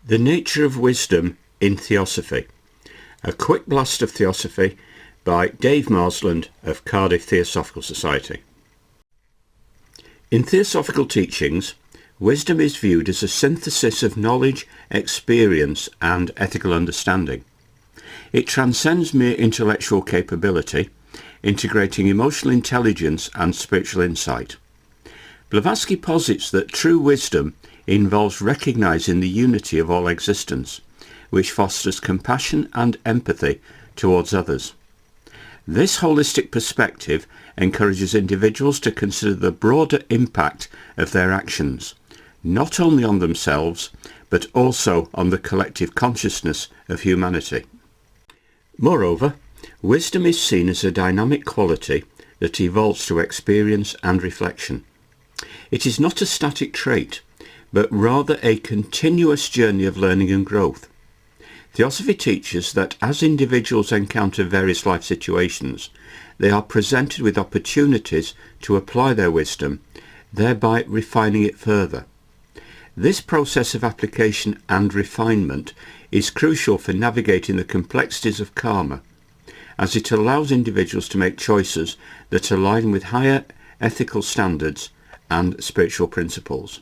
The Nature of Wisdom in Theosophy. A quick blast of Theosophy by Dave Marsland of Cardiff Theosophical Society. In Theosophical teachings, wisdom is viewed as a synthesis of knowledge, experience and ethical understanding. It transcends mere intellectual capability, integrating emotional intelligence and spiritual insight. Blavatsky posits that true wisdom involves recognizing the unity of all existence, which fosters compassion and empathy towards others. This holistic perspective encourages individuals to consider the broader impact of their actions, not only on themselves, but also on the collective consciousness of humanity. Moreover, wisdom is seen as a dynamic quality that evolves through experience and reflection. It is not a static trait, but rather a continuous journey of learning and growth. Theosophy teaches that as individuals encounter various life situations, they are presented with opportunities to apply their wisdom, thereby refining it further. This process of application and refinement is crucial for navigating the complexities of karma, as it allows individuals to make choices that align with higher ethical standards and spiritual principles.